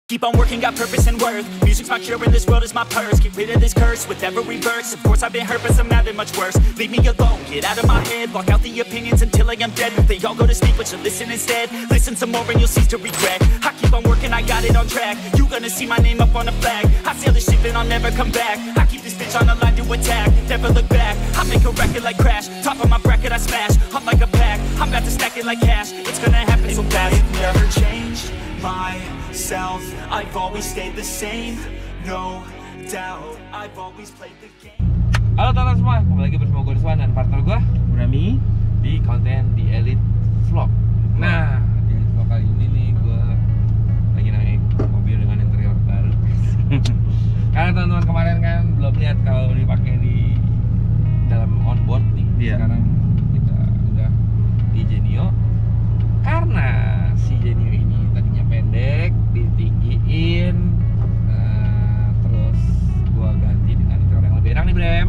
Keep on working, got purpose and worth. Music's my cure and this world is my purse. Get rid of this curse with every verse. Of course I've been hurt but some have it much worse. Leave me alone, get out of my head. Block out the opinions until I am dead. They all go to sleep but you listen instead. Listen some more and you'll cease to regret. I keep on working, I got it on track. You gonna see my name up on the flag. I sail the ship and I'll never come back. I keep this bitch on the line to attack. Never look back, I make a record like Crash. Top of my bracket I smash, I'm like a pack. I'm about to stack it like cash. It's gonna happen so fast. I've never changed myself, I've always stayed the same, no doubt, I've always played the game. Halo teman-teman semua, kembali lagi bersama gue Rizwan dan partner gue Rami di konten The Elite Vlog. Nah, di Elite Vlog kali ini nih gue lagi naik mobil dengan interior baru. Karena teman-teman kemarin kan belum lihat kalau dipakai di dalam onboard nih. Sekarang kita udah di Genio. Karena si Genio ini tadinya pendek, ditinggiin, terus gua ganti dengan interior yang lebih enak nih Brem.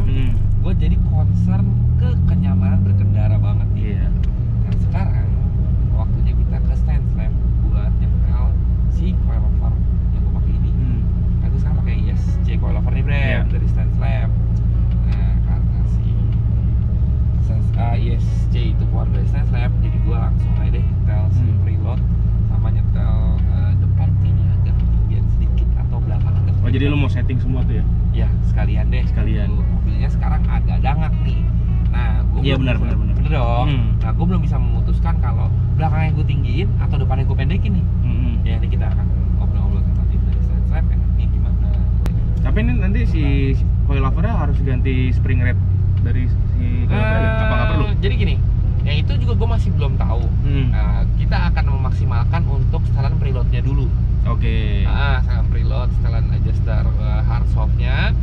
Gua jadi concern ke kenyamanan berkendara banget nih. Nah sekarang waktunya kita ke stand slam buat nyetel si coilover yang gua pakai ini. Kan gua sekarang pakai ESC coilover nih Brem dari stand slam. Nah karena si ESC itu keluar dari stand slam, jadi gua langsung aja deh nyetel si preload sama nyetel depan ini agak ketinggian sedikit atau belakang agak sedikit. Oh jadi lu mau setting semua tuh ya? Ya sekalian deh. Sekalian. Mobilnya sekarang agak dangak nih. Nah, gue benar dong. Nah, gue belum bisa memutuskan kalau belakangnya gue tinggiin atau depannya gue pendekin nih. Ya nanti kita akan ngobrol-ngobrol sama tim dari stand slam enaknya gimana. Tapi ini nanti si coilovernya harus ganti spring rate dari si coilover ya? Apa nggak perlu? Jadi gini, yang itu juga gue masih belum tahu. Kita akan memaksimalkan untuk setelan preloadnya dulu. Oke. Setelan preload, setelan adjuster hard softnya,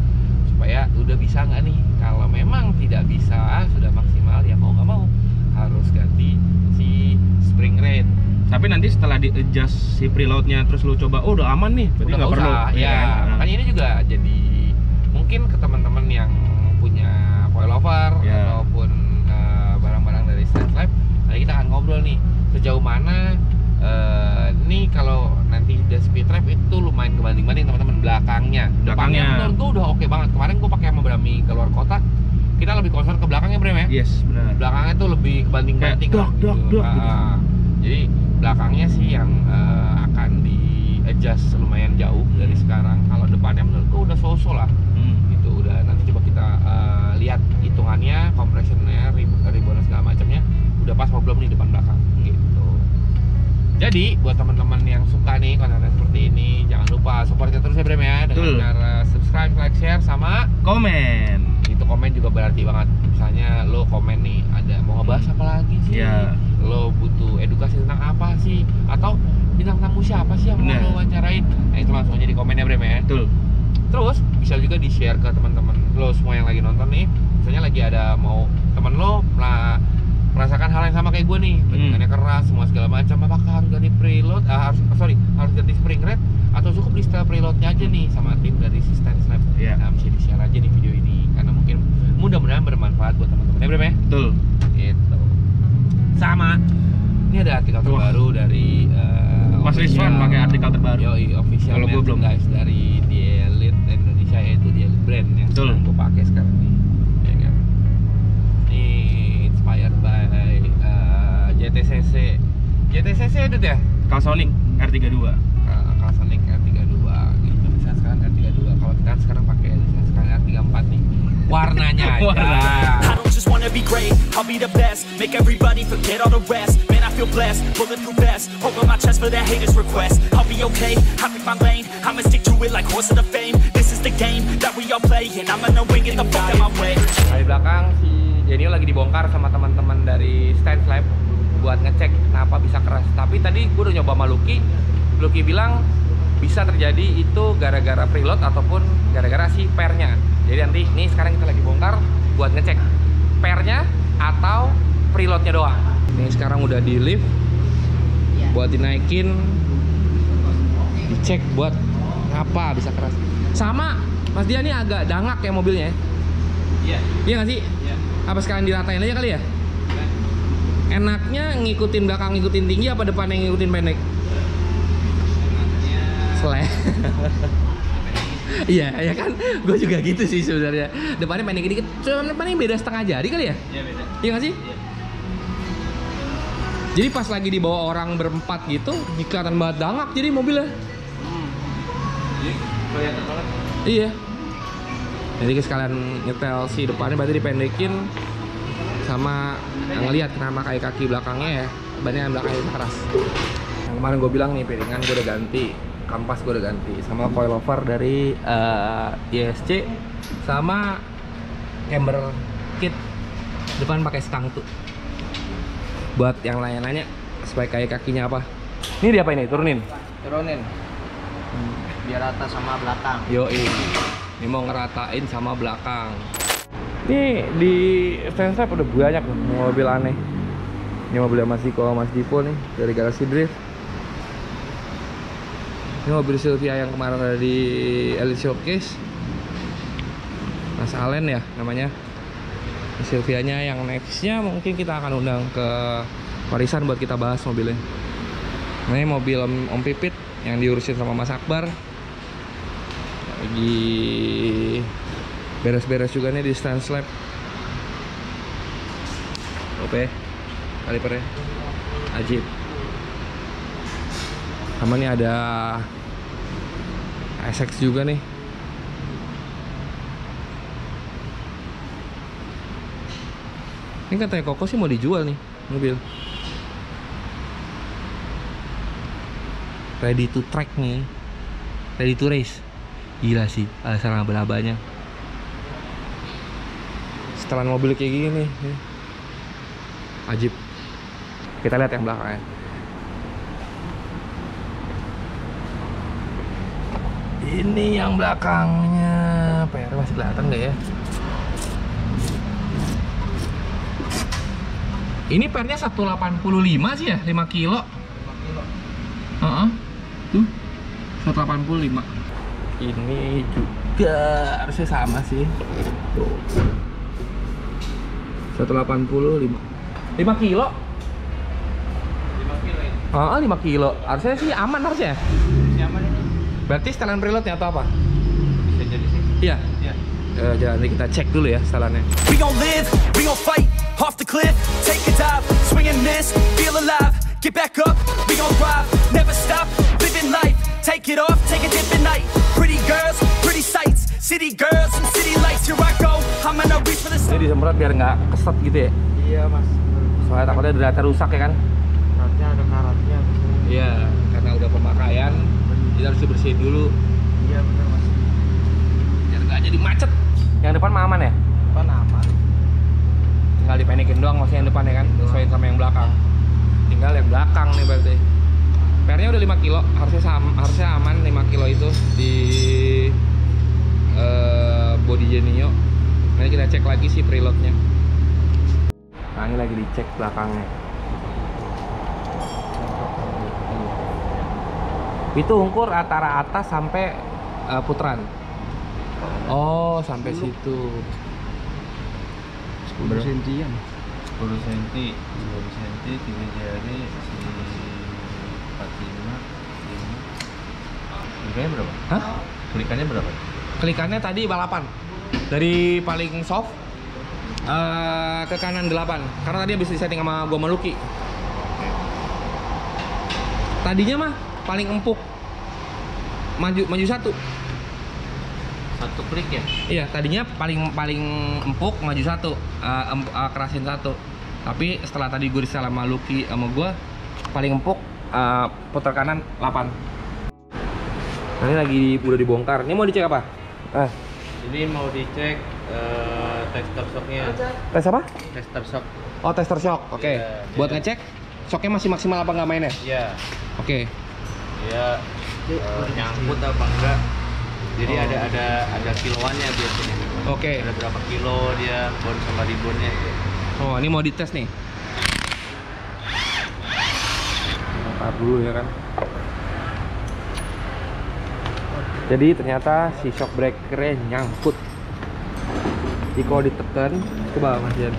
supaya udah bisa nggak nih. Kalau memang tidak bisa, sudah maksimal ya mau nggak mau harus ganti si spring rate. Tapi nanti setelah di adjust si preloadnya terus lu coba, oh udah aman nih, berarti nggak perlu. Ya, makanya ini juga jadi mungkin ke teman-teman yang punya coilover ataupun barang-barang dari stand slam. Nanti kita akan ngobrol nih sejauh mana nih kalau nanti the speed trap itu lumayan kebanding-banding teman-teman belakangnya. Depannya menurut gue udah oke banget. Kemarin gue pakai sama Brami keluar kota, kita lebih concern ke belakangnya Brem ya. Yes, benar. Belakangnya tuh lebih kebanding-banding gitu. Jadi belakangnya sih yang akan di adjust lumayan jauh dari sekarang. Kalau depannya menurut gue udah so-so lah. Gitu udah, nanti coba kita lihat hitungannya, compressionnya, ribbon segala macamnya udah pas mau belum nih depan belakang gitu. Jadi buat teman-teman yang suka nih konten seperti ini, jangan lupa support kita terus ya Brem ya, dengan cara subscribe, like, share, sama komen. Itu komen juga berarti banget. Misalnya lo komen nih, ada mau ngebahas apa lagi sih? Lo butuh edukasi tentang apa sih? Atau bintang tamu siapa sih yang mau lo wawancarain? Nah itu langsung aja di komen ya Brem ya. Terus bisa juga di share ke teman-teman lo semua yang lagi nonton nih. Misalnya lagi ada mau temen lo merasakan hal yang sama kayak gue nih, bentukannya keras, semua segala macam, apakah harus ganti preload, harus ganti spring rate, atau cukup di setel preloadnya aja nih sama tim dari si stand slam. Nah bisa di share aja di video ini, karena mungkin mudah-mudahan bermanfaat buat teman-teman ya Brem ya. Itu sama, ini ada artikel terbaru dari Mas Rizwan pakai artikel terbaru. Official merchandise dari The Elite Indonesia, yaitu The Elite brand yang sedang gue pakai sekarang nih. Inspired by JTCC itu ya? Calsonic R32. Calsonic R32 gitu. Bisa sekarang R32. Kalau kita sekarang pakai sekarang R34 nih. Warnanya aja. I don't just wanna be great, I'll be the best. Make everybody forget all the rest. Man, I feel blessed, bulletproof vest. Over my chest for that haters request. I'll be okay, I pick my lane. I'ma stick to it like horse of the fame. This is the game that we all play, and I'm gonna win it the fuck out my way. Di belakang si Genio lagi dibongkar sama teman-teman dari stand slam buat ngecek kenapa bisa keras. Tapi tadi gue udah nyoba sama Lucky bilang bisa terjadi itu gara-gara preload ataupun gara-gara si pairnya. Jadi nanti nih sekarang kita lagi bongkar buat ngecek pairnya atau preloadnya doang. Ini sekarang udah di lift buat dinaikin, dicek buat ngapa bisa keras. Sama Mas Dia nih agak dangak ya mobilnya. Iya nggak sih? Apa sekalian diratain aja kali ya? Enaknya ngikutin belakang ngikutin tinggi apa depan yang ngikutin pendek? Selek. Iya, ya kan? Gue juga gitu sih sebenarnya. Depannya pendek dikit, cuma paling beda setengah jari kali ya? Iya beda. Iya nggak sih? Iya. Jadi pas lagi dibawa orang berempat gitu, kelihatan banget dangak jadi mobilnya. Jadi kelihatan banget. Iya. Jadi sekalian nyetel si depannya berarti dipendekin sama ngelihat kenapa kayak kaki belakangnya ya, bannya yang belakangnya keras. Yang kemarin gue bilang nih, piringan gue udah ganti. Kampas gue udah ganti sama coilover dari ISC sama camber kit depan pakai stang tuh. Buat yang lain-lainnya supaya kayak kakinya apa? Ini dia apa ini? Turunin. Biar rata sama belakang. Yoi. Ini mau ngeratain sama belakang. Ini di Stanslab udah banyak loh mobil aneh. Ini mobilnya Mas Diko, Mas Dipo nih dari Galaxy Drift. Ini mobil Silvia yang kemarin ada di Elite Showcase. Mas Alen ya namanya. Silvianya yang nextnya mungkin kita akan undang ke warisan buat kita bahas mobilnya. Ini mobil Om Pipit yang diurusin sama Mas Akbar. Lagi beres-beres juga nih di Stanslab. Oke, kalipernya Ajib. Sama nih ada SX juga nih. Ini katanya Koko sih mau dijual nih mobil. Ready to track nih, ready to race. Gila sih alasan laba-labanya. Setelan mobil kayak gini nih, Ajib. Kita lihat yang belakangnya. Ini yang belakangnya, PR masih kelihatan nggak ya? Ini PR-nya 185 sih ya, 5 kilo. 5 kilo. Tuh, 185. Ini juga harusnya sama sih. 185. 5 kilo? 5 kilo ya? 5 kilo. Harusnya sih aman harusnya. Aman ini. Berarti setelan preloadnya atau apa? Bisa jadi sih. Iya? Iya. Jangan kita cek dulu ya setelannya. We gon' live, we gon' fight, off the cliff, take a dive, swing and miss, feel alive, get back up, we gon' thrive, never stop, living life, take it off, take a dip at night, pretty girls, pretty sights, city girls and city lights, here I go, I'm gonna reach for the sun. Ini disemprot biar nggak keset gitu ya? Iya mas. Soalnya takutnya data rusak ya kan? Karatnya ada karatnya. Iya, karena udah pemakaian, jadi harus dibersihin dulu. Iya benar mas. Biar nggak jadi macet. Yang depan mah aman ya? Depan aman. Tinggal dipendekin doang maksudnya yang depan ya kan? Sesuaiin sama yang belakang. Tinggal yang belakang nih berarti. PR-nya udah 5 kilo, harusnya aman 5 kilo itu di body Genio. Nanti kita cek lagi sih preloadnya. Nah ini lagi dicek belakangnya. Itu ukur antara atas sampai putaran. Oh sampai situ. 10 sentian. 10 cm, 10 cm, 3 jari, 45, 5. Kelikannya berapa? Hah? Kelikannya berapa? Kelikannya tadi balapan. Dari paling soft ke kanan 8. Karena tadi habis disetting sama gua Maluki. Tadinya mah paling empuk. Maju satu. Satu klik ya? Iya, tadinya paling empuk maju satu, kerasin satu. Tapi setelah tadi gue disetel sama Lucky sama gue, paling empuk putar kanan 8. Nah, ini lagi udah dibongkar. Ini mau dicek apa? Ini mau dicek tester shocknya. Tes apa? Tester shock. Oh, tester shock. Oke. Iya, Buat iya. ngecek shocknya masih maksimal apa nggak mainnya? Iya. Oke. Dia nyangkut apa enggak? Jadi ada kiloannya biasanya. Oke. Ada berapa kilo dia bon sama ribonnya. Oh, ini mau dites nih. Ntar dulu ya kan. Jadi ternyata si shock breaker-nya nyangkut. Jadi kalau ditekan, coba Mas Jan.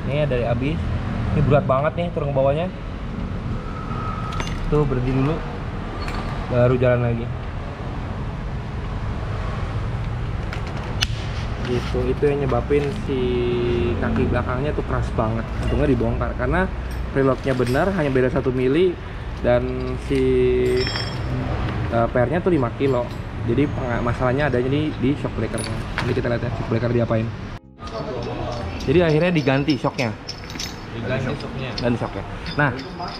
Ini dari abis. Ini berat banget nih turun ke bawahnya. Tuh berhenti dulu, baru jalan lagi. Gitu, itu yang nyebabin si kaki belakangnya tuh keras banget. Untungnya dibongkar karena preloadnya benar, hanya beda 1 mili dan si PR-nya tuh 5 kilo. Jadi masalahnya adanya di shock breakernya. Nanti kita lihat ya shock breaker diapain. Jadi akhirnya diganti shocknya. Ganti shocknya. Nah,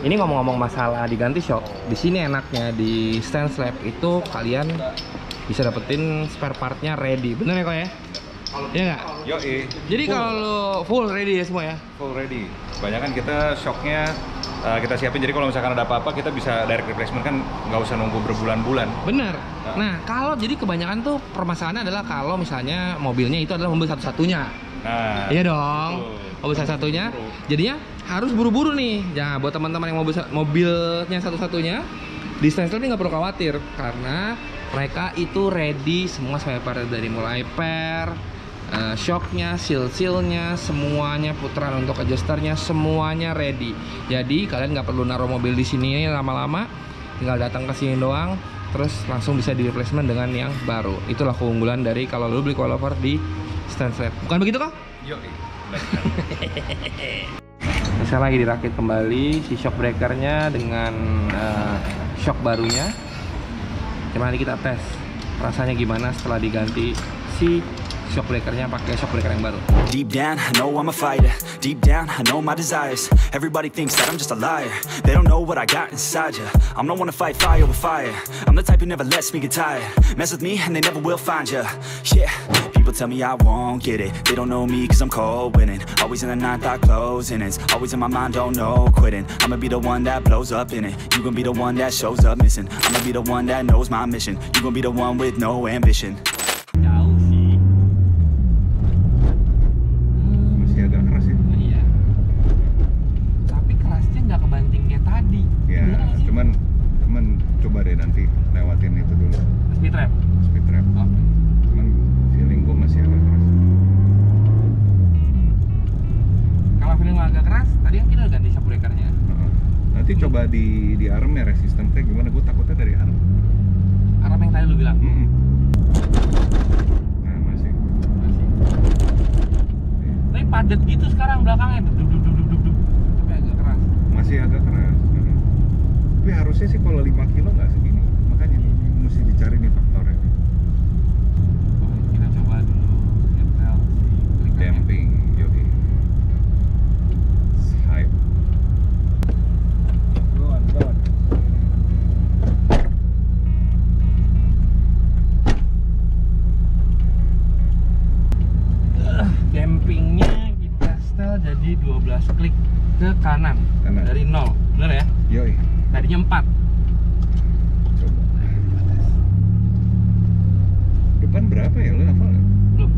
ini ngomong-ngomong masalah diganti shock, di sini enaknya di Stance Lab itu kalian bisa dapetin spare partnya ready. Bener ya kok ya? Iya nggak? Yoi. Jadi kalau lo full ready ya semua ya? Full ready. Kebanyakan kita shocknya kita siapin, jadi kalau misalkan ada apa-apa kita bisa direct replacement, kan nggak usah nunggu berbulan-bulan. Bener. Nah, kalau jadi kebanyakan tuh permasalahannya adalah kalau misalnya mobilnya itu adalah mobil satu-satunya. Nah, iya dong. Mobil satu-satunya. Jadinya harus buru-buru nih. Ya, buat teman-teman yang mobilnya satu-satunya, di Stance Lab nggak perlu khawatir karena mereka itu ready semua spare part dari mulai per, shocknya, seal-sealnya, semuanya, putaran untuk adjusternya, semuanya ready. Jadi kalian nggak perlu naruh mobil di sini lama-lama, tinggal datang ke sini doang, terus langsung bisa di replacement dengan yang baru. Itulah keunggulan dari kalau lo beli coilover di Stance Lab. Bukan begitu kok? yoi. Bisa lagi dirakit kembali si shock breakernya dengan shock barunya. Coba nanti kita tes rasanya gimana setelah diganti si shock breakernya pakai shock breaker yang baru. Deep down, I know I'm a fighter. Deep down, I know my desires. Everybody thinks that I'm just a liar. They don't know what I got inside ya. I'm the one to fight fire with fire. I'm the type who never lets me get tired. Mess with me and they never will find ya. Yeah, people tell me I won't get it. They don't know me cause I'm cold winning. Always in the ninth, I closing. It's always in my mind, don't know quitting. I'ma be the one that blows up in it. You gon' be the one that shows up missing. I'ma be the one that knows my mission. You gon' be the one with no ambition. Jauh sih. Masih agak keras ya. Iya. Tapi kerasnya nggak kebanting kayak tadi. Ya, cuman coba deh nanti lewatin itu dulu. Speed trap. Speed trap. Oke. Cuman feeling gue masih agak keras. Kalau feeling agak keras, tadi kan kita udah ganti shock breakernya. Nanti coba di armnya resistance gimana? Gue takutnya dari arm. Arm yang tadi lu bilang. Nah, masih. Tapi padat gitu sekarang belakangnya. Duk. Tapi agak keras. Masih agak keras. Tapi harusnya sih kalau 5 kilo nggak segini. Makanya mesti dicari nih faktornya. Oh, kita coba dulu nyetel si klikannya. Damping, yoi. Hype. Go on. Dampingnya kita setel jadi 12 klik ke kanan. Dari 0, bener ya? Yoi. Tadinya 4. Coba. Depan berapa ya? Lu hafal nggak? Belum.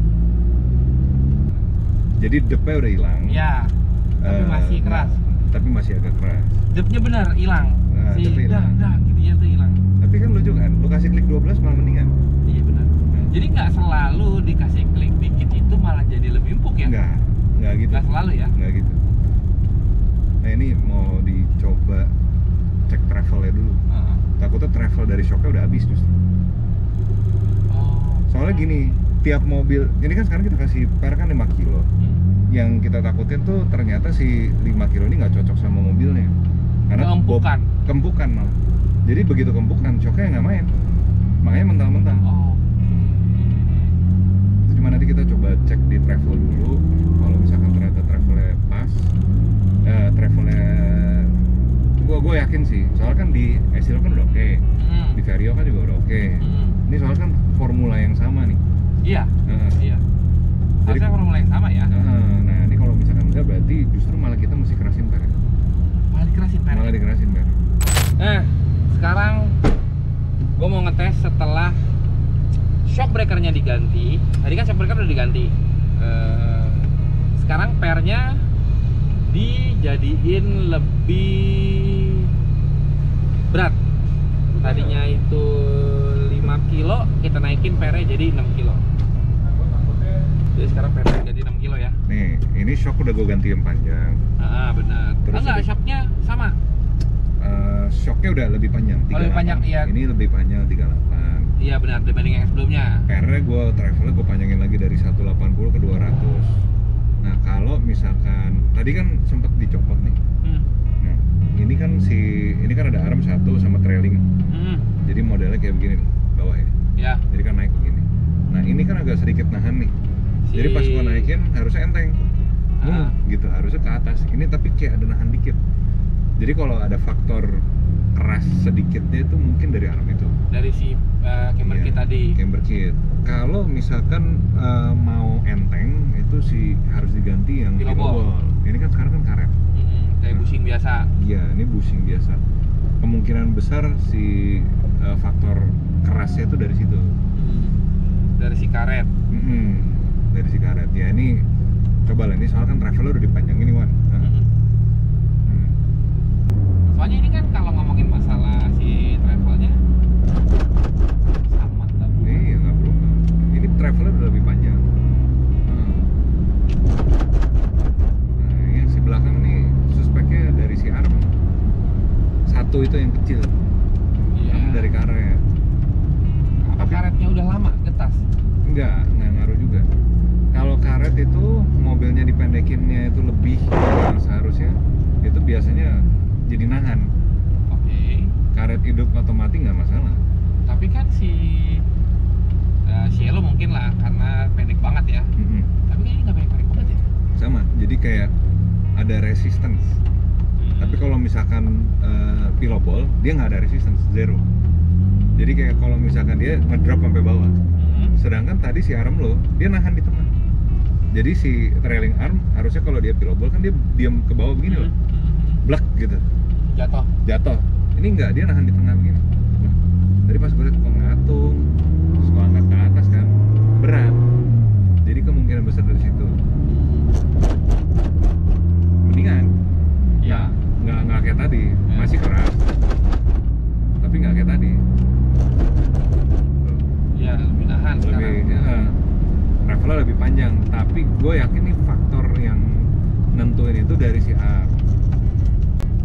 Jadi depnya udah hilang. Ya, tapi masih keras. Tapi masih agak keras. Depnya bener hilang. Nah, Si depnya hilang. dah gitunya tuh hilang. Tapi kan lucu kan? Lu kasih klik 12 malah mendingan. Iya benar. Jadi nggak selalu dikasih klik dikit itu malah jadi lebih empuk ya? Nggak gitu. Nggak selalu ya? Nggak gitu. Nah ini mau dicoba cek travelnya dulu. Takutnya travel dari shocknya udah habis justru. Oh. Soalnya gini, tiap mobil, ini kan sekarang kita kasih per kan 5 kilo. Yang kita takutin tuh ternyata si 5 kilo ini nggak cocok sama mobilnya. Karena Keempukan. Kempukan malah. Jadi begitu kempukan, shocknya nggak main. Makanya mental-mental. Oh. Cuma nanti kita coba cek di travel dulu. Kalau misalkan ternyata travelnya pas, travelnya gue yakin sih. Soalnya kan di Estil kan udah oke. Di Vario kan juga udah oke. Ini soalnya kan formula yang sama nih. Iya. Iya. Jadi Harusnya formula yang sama ya. Nah ini kalau misalkan enggak berarti justru malah kita mesti kerasin per. Malah dikerasin per. Malah dikerasin per. Nah, sekarang gue mau ngetes setelah shock breakernya diganti. Tadi kan shock breaker udah diganti. Sekarang pernya dijadiin lebih berat. Tadinya itu 5 kilo, kita naikin pernya jadi 6 kilo. Jadi sekarang pernya jadi 6 kilo ya. Nih, ini shock udah gue ganti yang panjang. Benar. Terus Enggak, ada- shocknya sama. shocknya udah lebih panjang 38. Lebih panjang, iya. Ini lebih panjang 38. Iya benar, dibanding yang sebelumnya. PR-nya gue travelnya gue panjangin lagi dari 180 ke 200. Nah kalau misalkan tadi kan sempat dicopot nih. Nah ini kan ada arm satu sama trailing. Jadi modelnya kayak begini nih, bawah ya. Ya. Jadi kan naik begini. Nah ini kan agak sedikit nahan nih. Jadi pas gue naikin harusnya enteng. Gitu, harusnya ke atas. Ini tapi kayak ada nahan dikit. Jadi kalau ada faktor keras sedikitnya itu mungkin dari arm itu. Dari si camber kit tadi. Camber kit. Kalau misalkan mau enteng itu harus diganti yang pilobol. Ini kan sekarang kan karet. Kayak bushing biasa. Iya, ini bushing biasa. Kemungkinan besar si faktor kerasnya itu dari situ. Dari si karet. Dari si karet. Ya ini coba lah, ini soalnya kan traveler udah dipanjangin nih Wan. Soalnya ini kan kalau ngomongin masalah si travelnya sama lah. Iya nggak berubah. Ini traveler udah lebih panjang. Nah yang si belakang nih suspeknya dari si arm. Satu itu yang kecil. Iya. Dari karet. Apa karetnya udah lama getas? Nggak ngaruh juga. Kalau karet itu mobilnya dipendekinnya itu lebih dari yang seharusnya, itu biasanya jadi nahan. Oke. Karet hidup atau mati nggak masalah. Tapi kan si Cielo mungkin lah karena pendek banget ya. Tapi kayaknya nggak pendek banget ya. Sama. Jadi kayak ada resistance. Tapi kalau misalkan pilobol, dia nggak ada resistance, zero. Jadi kayak kalau misalkan dia ngedrop sampai bawah. Sedangkan tadi si arm lo, dia nahan di tengah. Jadi si trailing arm harusnya kalau dia pilobol kan dia diam ke bawah begini loh. Blak gitu. Jatuh. Ini enggak, dia nahan di tengah begini. Tadi pas gue liat kok ngatung, terus gue angkat ke atas kan, berat. Jadi kemungkinan besar dari situ. Mendingan. Ya. Nggak kayak tadi, masih keras. Tapi nggak kayak tadi. Ya, lebih nahan sekarang. Travelnya lebih panjang, tapi gue yakin nih faktor yang nentuin itu dari si arm.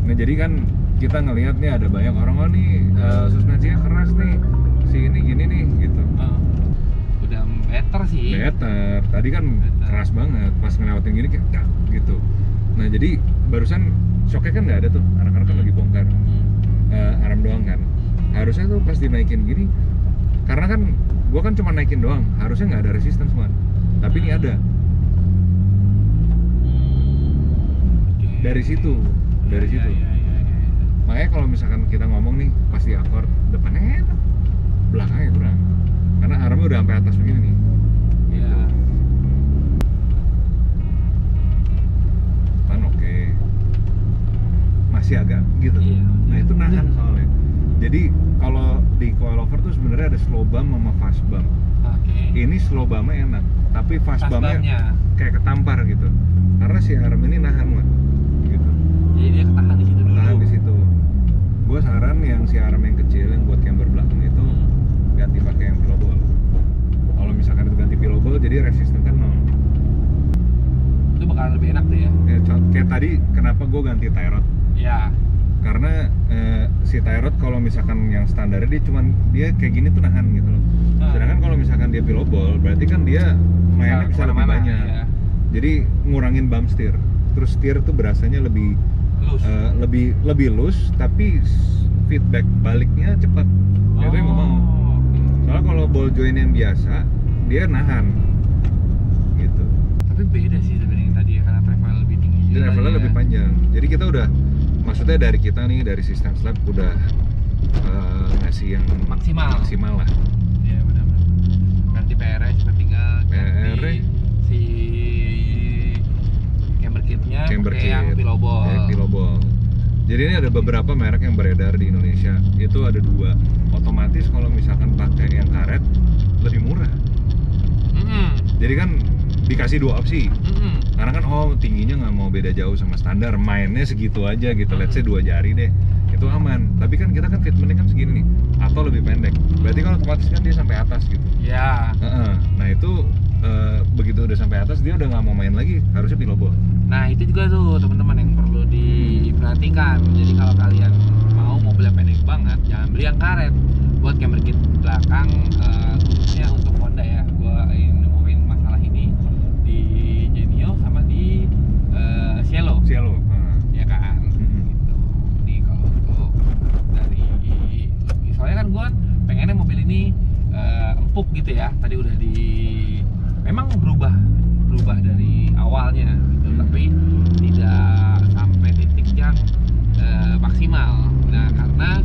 Nah jadi kan kita ngelihat nih ada banyak orang nih suspensinya keras nih, si ini gini nih gitu. Udah better sih. Better. Tadi kan keras banget, pas ngelewatin gini kayak dak gitu. Nah jadi barusan shocknya kan nggak ada tuh, anak-anak kan lagi bongkar arm doang kan. Harusnya tuh pas dinaikin gini, karena kan gua kan cuma naikin doang, harusnya nggak ada resistance man. Tapi ini ada. Dari situ. Makanya kalau misalkan kita ngomong nih pasti akord depannya enak, belakangnya kurang. Karena armnya udah sampai atas begini nih. Iya. Kan oke. Masih agak gitu. Iya. Nah itu nahan soalnya. Jadi kalau di coilover tuh sebenarnya ada slow bump sama fast bump. Ini slow bumpnya enak, tapi fast bumpnya kayak ketampar gitu. Karena si arm ini nahan man. Gitu. Jadi dia ketahan di situ dulu. Ketahan di situ. Gue saran yang si arm yang kecil yang buat camber belakang itu ganti pakai yang pilobol. Kalau misalkan itu ganti pilobol jadi resisten kan nol. Itu bakal lebih enak tuh ya. Kayak tadi kenapa gue ganti tie rod? Iya. Karena si tie rod kalau misalkan yang standarnya dia kayak gini tuh nahan gitu loh. Sedangkan kalau misalkan dia pilobol berarti kan dia mainnya bisa lebih banyak. Ya. Jadi ngurangin bump steer. Terus steer tuh berasanya lebih loose. lebih loose tapi feedback baliknya cepat. Itu yang gue mau. Soalnya kalau ball joint yang biasa dia nahan gitu. Tapi beda sih dibanding tadi ya, karena travel lebih tinggi. Travelnya lebih panjang. Jadi kita udah, maksudnya dari kita nih dari System Lab udah ngasih yang maksimal lah. Iya benar-benar. Ganti PR-nya cuma tinggal ganti si camber kitnya yang pilobol. Jadi ini ada beberapa merek yang beredar di Indonesia. Itu ada 2. Otomatis kalau misalkan pakai yang karet lebih murah. Jadi kan dikasih 2 opsi. Karena kan tingginya nggak mau beda jauh sama standar, mainnya segitu aja gitu. Let's say 2 jari deh, itu aman. Tapi kan kita kan fitmentnya kan segini nih, atau lebih pendek. Berarti kan otomatis kan dia sampai atas gitu. Ya. Nah itu begitu udah sampai atas dia udah nggak mau main lagi, harusnya pilobol. Nah itu juga tuh teman-teman yang perlu diperhatikan. Jadi kalau kalian mau mobil mobil yang pendek banget, jangan beli yang karet. Buat camber kit belakang, khususnya untuk Honda ya, gua nemuin masalah ini di Genio sama di Cielo. Ya kan, gitu. Jadi kalau untuk dari, soalnya kan gua pengennya mobil ini empuk gitu ya. Tadi udah memang berubah dari awalnya gitu, tapi tidak sampai titik yang maksimal. Nah, karena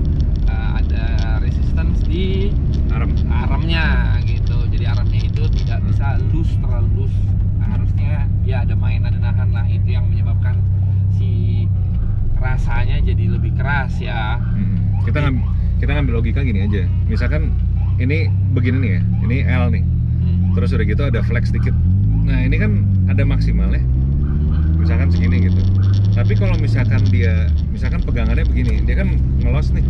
ada resistance di armnya gitu. Jadi armnya itu tidak bisa terlalu loose. Nah, harusnya ya ada nahan lah, itu yang menyebabkan si rasanya jadi lebih keras ya. Kita ngambil logika gini aja. Misalkan ini begini nih ya, ini L nih. Terus udah gitu ada flex dikit. Nah, ini kan ada maksimalnya. Misalkan segini gitu. Tapi kalau misalkan pegangannya begini, dia kan ngelos nih.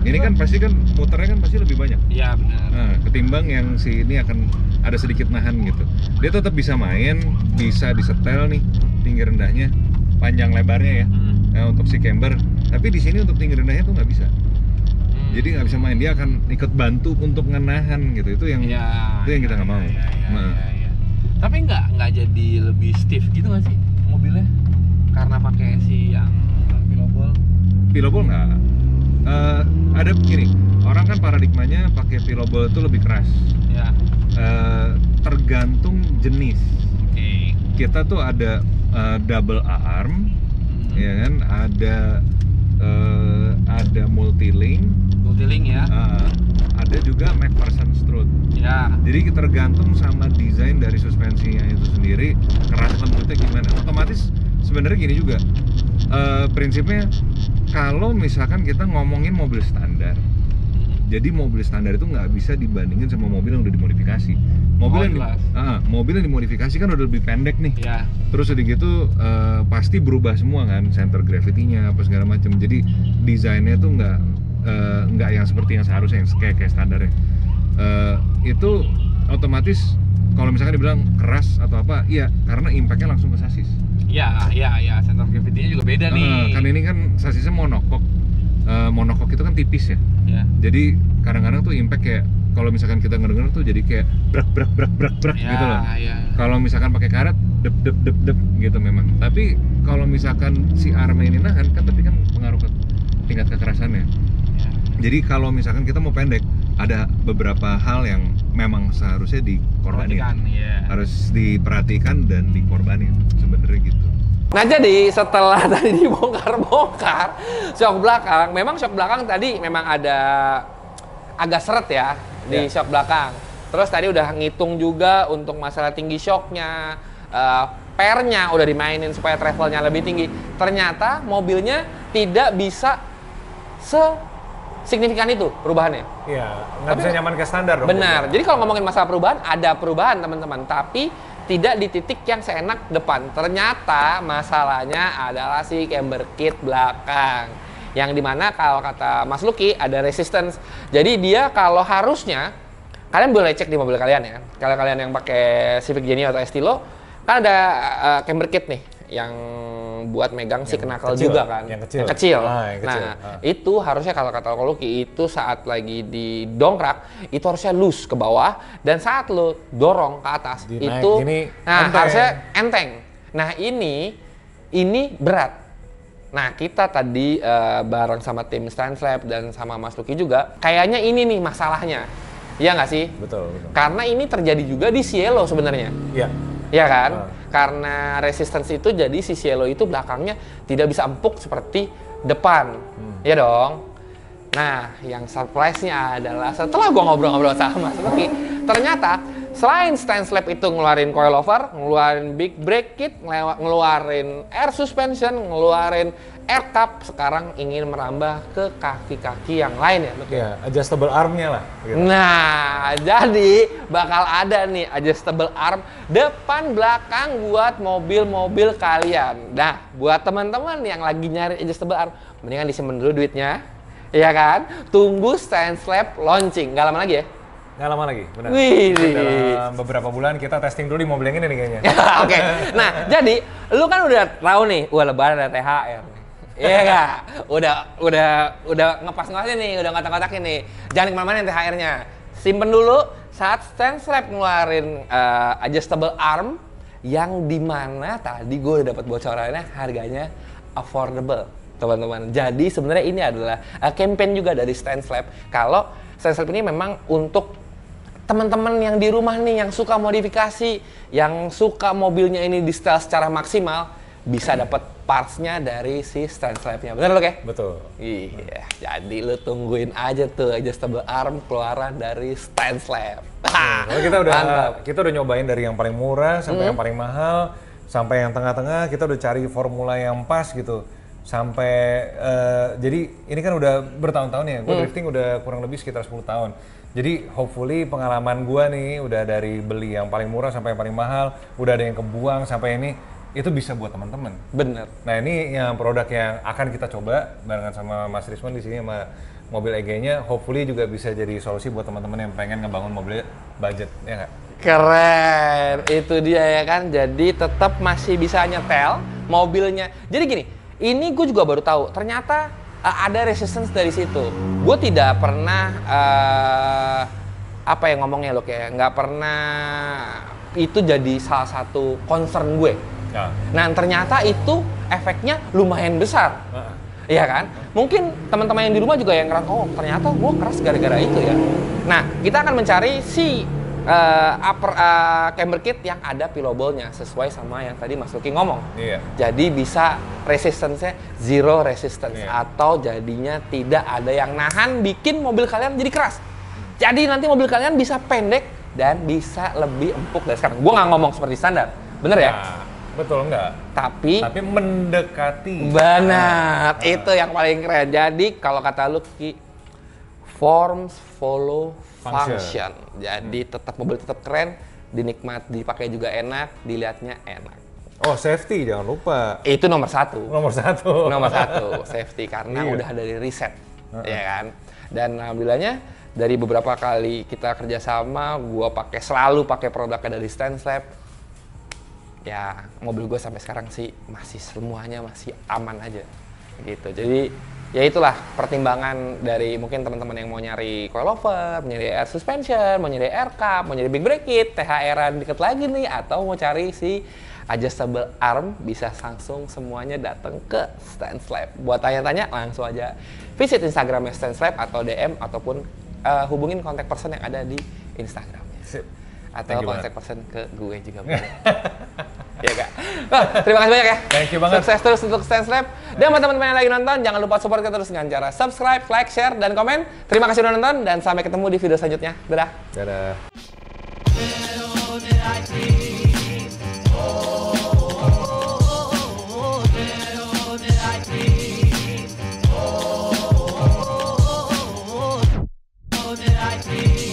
Ini kan pasti kan muternya kan pasti lebih banyak. Iya, benar. Nah, ketimbang yang si ini akan ada sedikit nahan gitu. Dia tetap bisa main, bisa disetel nih tinggi rendahnya, panjang lebarnya ya. Nah, untuk si camber. Tapi di sini untuk tinggi rendahnya tuh nggak bisa. Jadi nggak bisa main, dia akan ikut bantu untuk ngenahan gitu. Itu yang kita nggak mau. Tapi nggak jadi lebih stiff gitu nggak sih mobilnya? Karena pakai si yang pilobol nggak. Ada begini, orang kan paradigmanya pakai pilobol itu lebih keras. Ya. Tergantung jenis. Okay. Kita tuh ada double arm, ya kan? Ada multilink ya. Ada juga McPherson strut. Ya. Jadi tergantung sama desain dari suspensinya itu sendiri, keras lembutnya gimana. Otomatis sebenarnya gini juga. Prinsipnya kalau misalkan kita ngomongin mobil standar, jadi mobil standar itu nggak bisa dibandingin sama mobil yang udah dimodifikasi. Mobil yang dimodifikasi kan udah lebih pendek nih. Ya. Terus udah gitu pasti berubah semua kan, center gravity-nya apa segala macam. Jadi desainnya tuh nggak yang seperti yang seharusnya, yang kayak standarnya. Itu otomatis kalau misalkan dibilang keras atau apa, iya karena impact-nya langsung ke sasis. Ya, center gravity-nya juga beda nih. Kan ini kan sasisnya monokok. Monokok itu kan tipis ya. Jadi kadang-kadang tuh impact kayak kalau misalkan kita ngedenger tuh jadi kayak brak gitu loh. Kalau misalkan pakai karet dep gitu memang. Tapi kalau misalkan si armnya ini nahan kan, tapi kan pengaruh ke tingkat kekerasannya. Jadi kalau misalkan kita mau pendek, ada beberapa hal yang memang seharusnya dikorbanin. Harus diperhatikan dan dikorbanin sebenarnya gitu. Nah, jadi setelah tadi dibongkar-bongkar shock belakang, memang shock belakang tadi memang ada agak seret ya di shock belakang. Terus tadi udah ngitung juga untuk masalah tinggi shocknya, pernya udah dimainin supaya travelnya lebih tinggi. Ternyata mobilnya tidak bisa signifikan itu perubahannya. Iya, nggak bisa nyaman ke standar dong. Benar. Jadi kalau ngomongin masalah perubahan, ada perubahan teman-teman, tapi tidak di titik yang seenak depan. Ternyata masalahnya adalah si camber kit belakang. Yang dimana kalau kata Mas Lucky ada resistance. Jadi dia kalau harusnya, kalian boleh cek di mobil kalian ya. Kalau kalian yang pakai Civic Genio atau Estilo, kan ada camber kit nih yang buat megang si knuckle juga kan, yang kecil. Nah, itu harusnya kalau kata Lucky itu saat lagi didongkrak itu harusnya loose ke bawah, dan saat lo dorong ke atas itu harusnya enteng. Nah, ini berat. Nah, kita tadi bareng sama tim Stanslab dan sama Mas Lucky juga, kayaknya ini nih masalahnya. Iya nggak sih? Betul. Karena ini terjadi juga di Cielo sebenarnya. Iya. Iya kan? Karena resistance itu jadi si Cielo itu belakangnya tidak bisa empuk seperti depan. Iya dong. Nah, yang surprise-nya adalah setelah gua ngobrol-ngobrol sama Mas Lucky, ternyata selain Stanslab itu ngeluarin coilover, ngeluarin big brake kit, ngeluarin air suspension, ngeluarin air cup, sekarang ingin merambah ke kaki-kaki yang lain ya, betul? Ya, adjustable arm-nya lah. Gitu. Nah, jadi bakal ada nih adjustable arm depan belakang buat mobil-mobil kalian. Nah, buat teman-teman yang lagi nyari adjustable arm, mendingan disimpan dulu duitnya, ya kan? Tunggu Stanslab launching, nggak lama lagi ya? Nggak lama lagi, benar. Dalam beberapa bulan kita testing dulu di mobil yang ini nih kayaknya. Oke. Nah, jadi lu kan udah tahu nih, lebaran ada THR nih. Iya nggak? Udah ngepas-ngepasin nih, udah ngotak-ngotakin nih. Jangan kemana-mana THR-nya. Simpen dulu saat StandSlap ngeluarin adjustable arm yang dimana tadi gue udah dapat bocorannya harganya affordable, teman-teman. Jadi sebenarnya ini adalah campaign juga dari StandSlap. Kalau StandSlap ini memang untuk teman-teman yang di rumah nih, yang suka modifikasi, yang suka mobilnya ini di setel secara maksimal, bisa dapat parts-nya dari si StandSlap-nya. Bener lo, Kek? Betul. Iya, jadi lu tungguin aja tuh adjustable arm keluaran dari StandSlap. Kalau kita udah nyobain dari yang paling murah sampai yang paling mahal, sampai yang tengah-tengah, kita udah cari formula yang pas gitu. Sampai jadi ini kan udah bertahun-tahun ya. Gue drifting udah kurang lebih sekitar 10 tahun. Jadi hopefully pengalaman gua nih udah dari beli yang paling murah sampai yang paling mahal, udah ada yang kebuang sampai ini, itu bisa buat teman-teman. Bener. Nah ini yang produk yang akan kita coba barengan sama Mas Rizwan di sini sama mobil EG-nya, hopefully juga bisa jadi solusi buat teman-teman yang pengen ngebangun mobil budget, ya nggak? Keren, itu dia ya kan. Jadi tetap masih bisa nyetel mobilnya. Jadi gini, ini gue juga baru tahu ternyata ada resistance dari situ. Gue tidak pernah apa yang ngomongnya lo, kayak nggak pernah itu jadi salah satu concern gue. Ya. Nah ternyata itu efeknya lumayan besar. Iya kan? Mungkin teman-teman yang di rumah juga yang ngerasa, oh ternyata gue keras gara-gara itu ya. Nah kita akan mencari si camber kit yang ada pillowable-nya sesuai sama yang tadi Mas Lucky ngomong. Iya. Jadi bisa resistance-nya zero resistance, atau jadinya tidak ada yang nahan bikin mobil kalian jadi keras. Jadi nanti mobil kalian bisa pendek dan bisa lebih empuk dari sekarang. Gue nggak ngomong seperti standar, bener ya? Nah, betul enggak? Tapi mendekati. benar, itu yang paling keren. Jadi kalau kata Lucky, forms follow function. Jadi tetap mobil tetap keren, dipakai juga enak, dilihatnya enak. Oh safety jangan lupa. Itu nomor satu. Nomor satu Safety karena udah dari riset, ya kan. Dan alhamdulillahnya dari beberapa kali kita kerjasama, gue selalu pakai produknya dari StandSlap. Ya mobil gue sampai sekarang sih semuanya masih aman aja, gitu. Jadi ya itulah pertimbangan dari mungkin teman-teman yang mau nyari coilover, mau nyari air suspension, mau nyari air cup, mau nyari big brake kit, THR-an deket lagi nih, atau mau cari si adjustable arm, bisa langsung semuanya datang ke StandSlap. Buat tanya-tanya langsung aja visit Instagramnya StandSlap atau DM ataupun hubungin kontak person yang ada di Instagramnya. Sip. Atau kontak person ke gue juga boleh. Iya Kak. Nah, terima kasih banyak ya. Thank you banget. Sukses terus untuk StandSlap. Dan buat teman-teman yang lagi nonton, jangan lupa support kita terus dengan cara subscribe, like, share, dan komen. Terima kasih udah nonton dan sampai ketemu di video selanjutnya. Dadah. Dadah. I